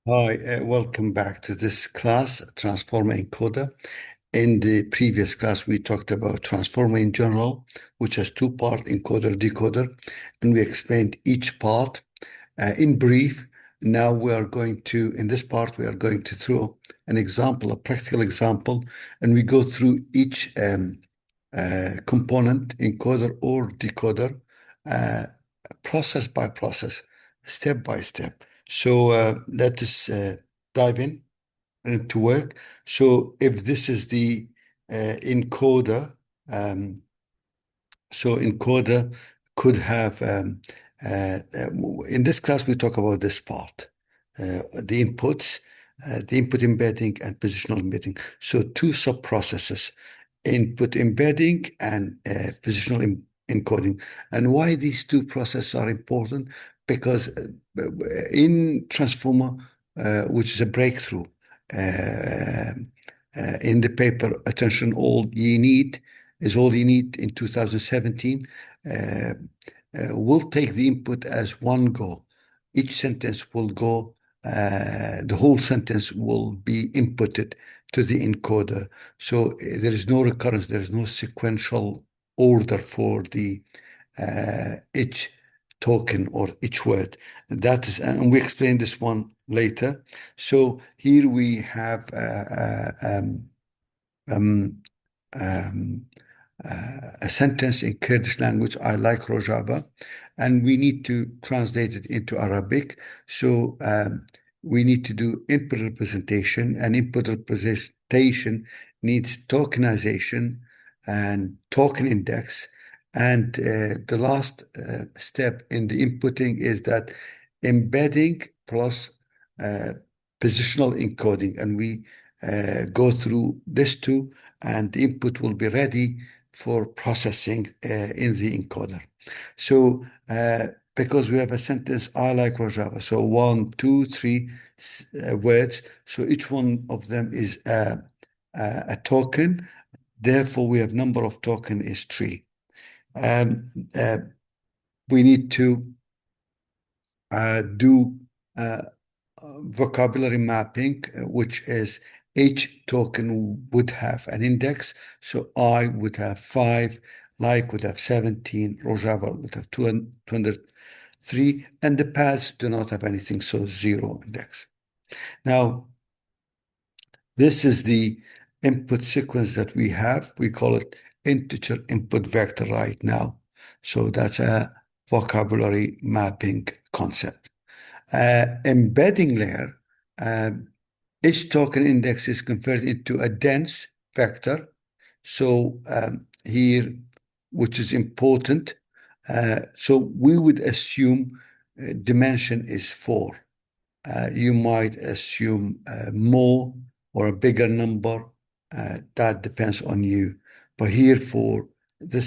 Hi, welcome back to this class, Transformer Encoder. In the previous class, we talked about Transformer in general, which has two-part encoder, decoder, and we explained each part in brief. Now in this part, we are going to throw an example, a practical example, and we go through each component, encoder or decoder, uh, process by process, step by step. So let us dive in to work. So if this is the encoder, um, so encoder could have, in this class, we talk about this part, the inputs, the input embedding and positional embedding. So two sub-processes, input embedding and positional encoding. And why these two processes are important? Because in Transformer, which is a breakthrough, in the paper, attention, all ye need is all you need in 2017. We'll take the input as one go. Each sentence will go, the whole sentence will be inputted to the encoder. So there is no recurrence, there is no sequential order for the each token or each word. That is, and we explain this one later. So here we have um, um, a sentence in Kurdish language, I like Rojava, and we need to translate it into Arabic. So we need to do input representation, and input representation needs tokenization and token index. And the last step in the inputting is that embedding plus uh, positional encoding. And we go through this too, and the input will be ready for processing in the encoder. So because we have a sentence, I like Rojava. So one, two, three words. So each one of them is a token. Therefore, we have number of token is three. Um, uh, we need to do vocabulary mapping, which is each token would have an index. So I would have 5, like would have 17, Rojava would have 203, and the paths do not have anything, so 0 index. Now, this is the input sequence that we have. We call it integer input vector right now. So that's a vocabulary mapping concept. Embedding layer, um, each token index is converted into a dense vector. So here, which is important, so we would assume dimension is 4. You might assume more or a bigger number. That depends on you. But here for the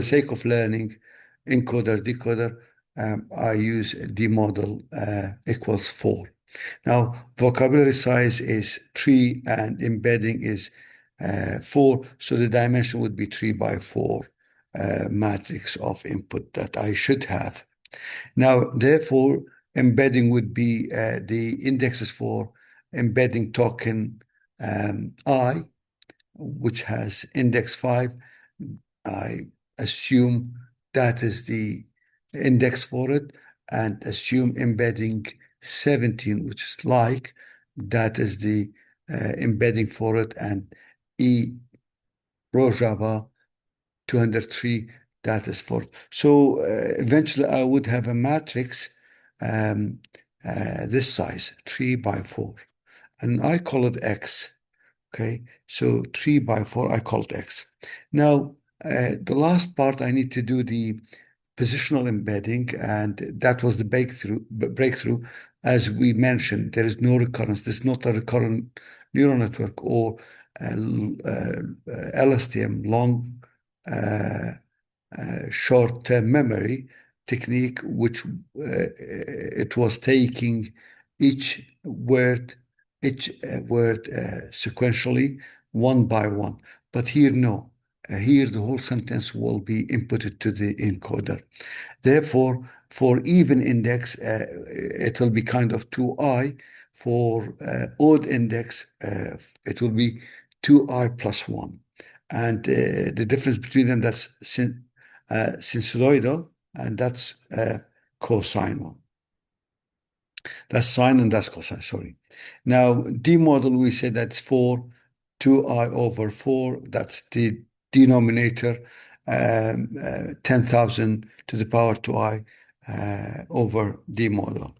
sake of learning, encoder, decoder, I use D model equals 4. Now, vocabulary size is 3 and embedding is 4. So the dimension would be 3 by 4 matrix of input that I should have. Now, therefore, embedding would be the indexes for embedding token I, which has index 5. I assume that is the index for it, and assume embedding 17, which is like, that is the embedding for it, and E Rojava 203, that is for. So eventually I would have a matrix um, this size, 3 by 4, and I call it X. Okay, so 3 by 4, I call it X. Now, the last part, I need to do the positional embedding, and that was the breakthrough. As we mentioned, there is no recurrence. This is not a recurrent neural network or LSTM, long short-term memory technique, which it was taking each word, sequentially, one by one. But here, no. Here, the whole sentence will be inputted to the encoder. Therefore, For even index, it will be kind of 2i. For odd index, it will be 2i plus 1. And the difference between them, that's sinusoidal, and that's cosine one. That's sine and that's cosine, sorry. Now, D model, we said that's 4, 2i over 4. That's the denominator, 10,000 to the power 2i over D model.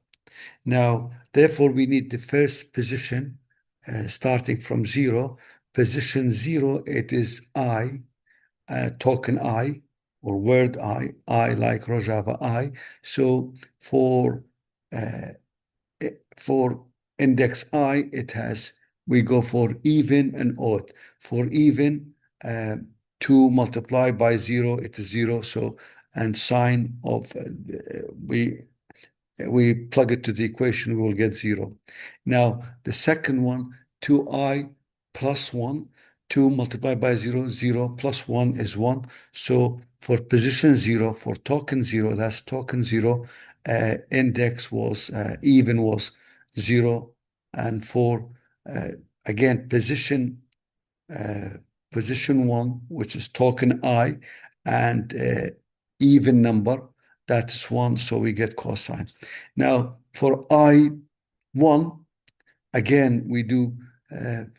Now, therefore, we need the first position starting from 0. Position 0, it is I, token I, or word I like Rojava I. So uh, for index I, we go for even and odd. For even, 2 multiplied by 0, it is 0. So, and sine of, we plug it to the equation, we will get 0. Now, the second one, 2i plus 1, 2 multiplied by 0, 0 plus 1 is 1. So for position 0, for token 0, that's token 0, index was, even was 0. And for, again, uh, position 1, which is token I, and even number, that is 1, so we get cosine. Now, for I1, again, we do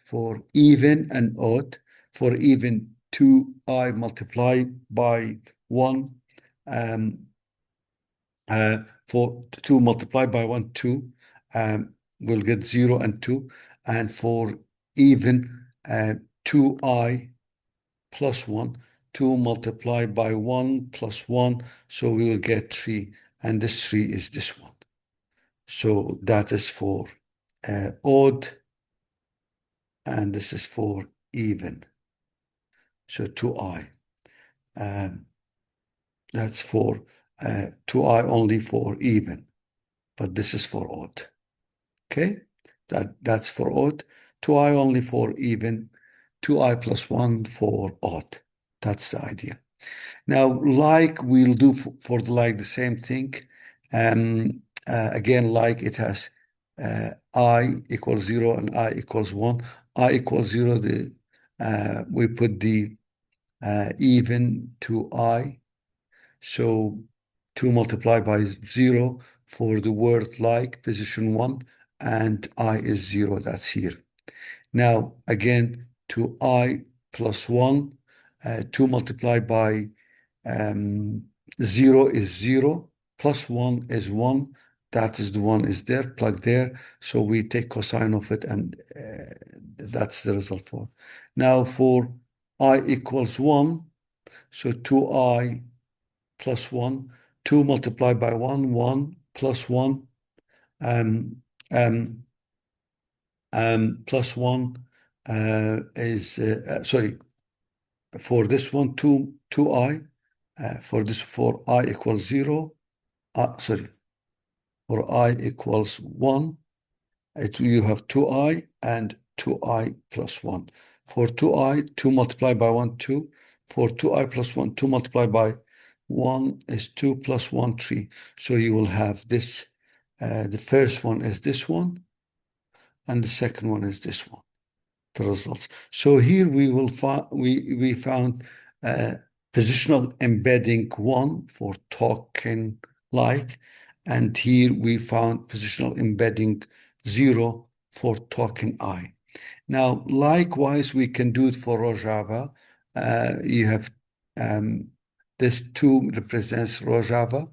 for even and odd. For even, 2i multiplied by 1. Um, for 2 multiplied by 1, 2. We'll get 0 and 2. And for even, 2i plus 1, 2 multiplied by 1 plus 1, so we will get 3, and this 3 is this one. So that is for odd, and this is for even. So 2i. That's for 2i only for even, but this is for odd. Okay, that's for odd. 2i only for even, 2i plus 1 for odd. That's the idea. Now, like, we'll do for the like the same thing. Again, like, it has I equals 0 and I equals 1. I equals 0, we put the even to I. So 2 multiplied by 0 for the word like, position 1, and I is 0, that's here. Now, again, to I plus 1, 2 multiplied by 0 is 0, plus 1 is 1. That is the 1 is there, plug there. So we take cosine of it, and that's the result for. Now, for I equals 1, so 2i plus 1, 2 multiplied by 1, 1 plus 1, um, um, plus 1 is, sorry, for this one, 2i, for I equals 0, sorry, for I equals 1, you have 2i and 2i plus 1. For 2i, 2 multiplied by 1, 2. For 2i plus 1, 2 multiplied by 1 is 2 plus 1, 3. So you will have this, the first one is this one, and the second one is this one, the results. So here we found positional embedding 1 for token like, and here we found positional embedding 0 for token I. Now, likewise, we can do it for Rojava. You have this 2 represents Rojava,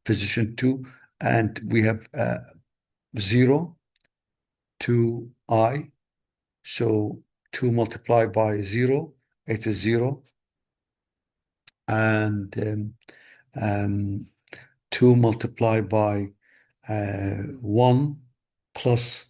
position 2, and we have 0 to I. So 2 multiplied by 0, it is 0. And 2 multiplied by 1 plus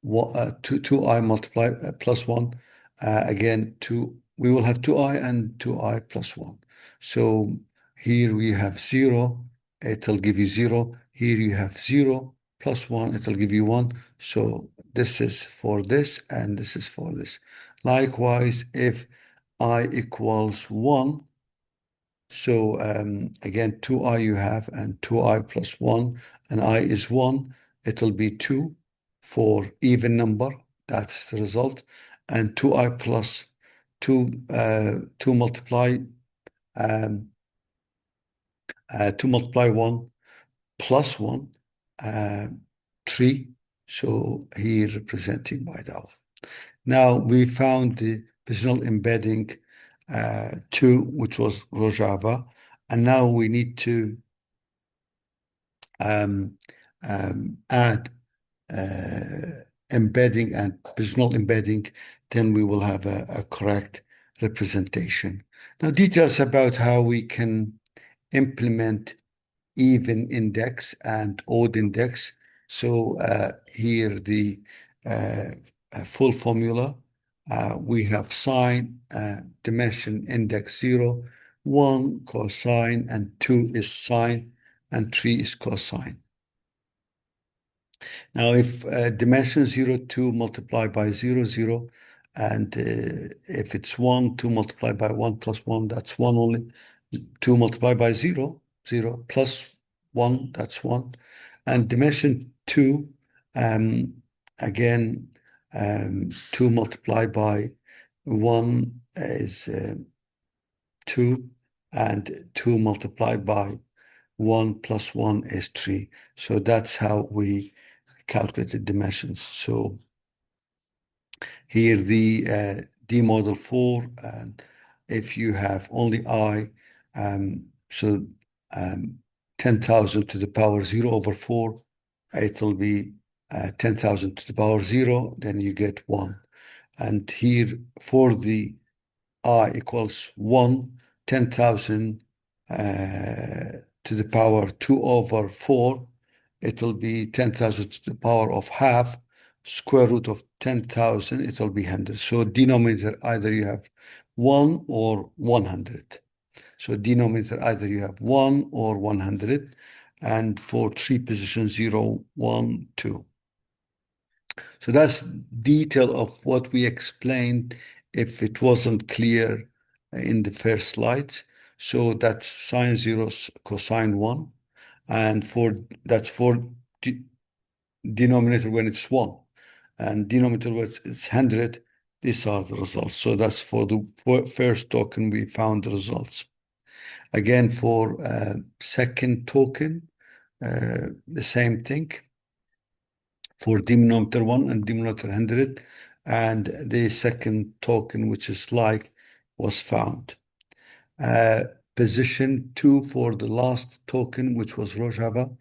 2i multiplied plus 1. Again, 2, we will have 2i and 2i plus 1. So here we have 0, it'll give you 0. Here you have 0 plus 1, it'll give you 1. So this is for this, and this is for this. Likewise, if I equals 1, So again, 2i you have, and 2i plus 1, and I is 1. It'll be 2 for even number. That's the result. And 2i plus 2, 2 multiply 2 multiply 1 plus 1, uh, 3. So here representing by that. Now we found the positional embedding 2, which was Rojava, and now we need to um, add embedding and positional embedding, then we will have a correct representation. Now, details about how we can implement even index and odd index. So here the full formula. We have sine, dimension index 0, 1 cosine, and 2 is sine, and 3 is cosine. Now, if dimension 0, 2 multiplied by 0, 0, and if it's 1, 2 multiplied by 1 plus 1, that's 1 only. 2 multiplied by 0, 0 plus 1, that's 1. And dimension 2, um, again, 2 multiplied by 1 is 2, and 2 multiplied by 1 plus 1 is 3. So that's how we calculated dimensions. So here the D model 4, and if you have only I, so 10,000 to the power 0 over 4, it'll be 10,000 to the power 0, then you get 1. And here for the I equals 1, 10,000 to the power 2 over 4, it'll be 10,000 to the power of half, square root of 10,000, it'll be 100. So denominator, either you have 1 or 100. So denominator, either you have 1 or 100. And for 3 positions, 0, 1, 2. So that's detail of what we explained if it wasn't clear in the first slides. So that's sine 0, cosine 1. And that's for denominator when it's 1. And denominator when it's 100. These are the results. So that's for the first token, we found the results. Again, for second token, the same thing for denominator 1 and denominator 100, and the second token, which is like, was found. Position 2 for the last token, which was Rojava.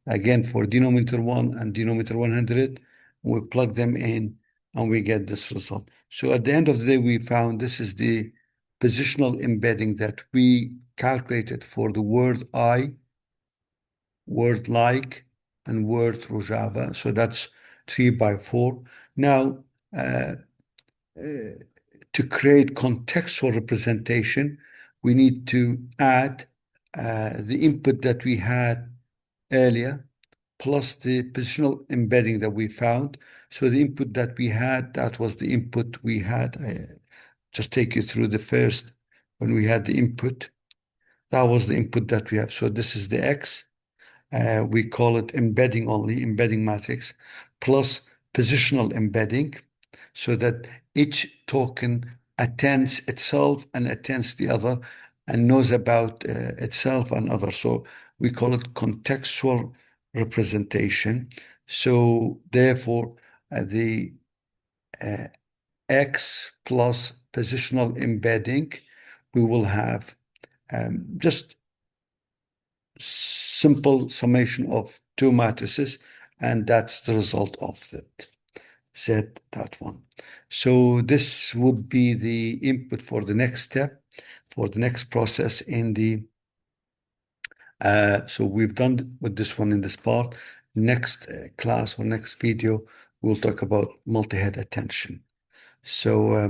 Again, for denominator 1 and denominator 100, we plug them in and we get this result. So at the end of the day, we found this is the positional embedding that we calculated for the word I, word like, and word Rojava. So that's 3 by 4. Now, to create contextual representation, we need to add the input that we had earlier plus the positional embedding that we found. So the input that we had, that was the input we had. Just take you through the first, when we had the input, that was the input that we have. So this is the X. We call it embedding only, embedding matrix, plus positional embedding, so that each token attends itself and attends the other and knows about itself and others. So we call it contextual representation. So therefore, the X plus positional embedding, we will have just simple summation of two matrices, and that's the result of that. Z, that one. So this would be the input for the next step, for the next process in the, so we've done with this one in this part. Next class or next video, we'll talk about multi-head attention. So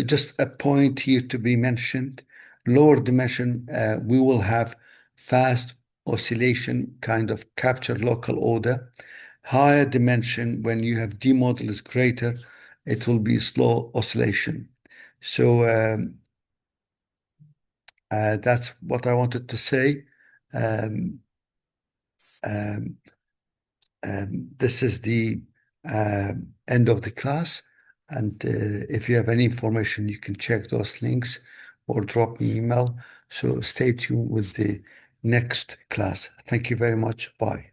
just a point here to be mentioned, lower dimension, we will have fast oscillation, kind of capture local order. Higher dimension, when you have D model is greater, it will be slow oscillation. So That's what I wanted to say. Um, um, this is the end of the class. And if you have any information, you can check those links or drop me email. So stay tuned with the next class. Thank you very much. Bye.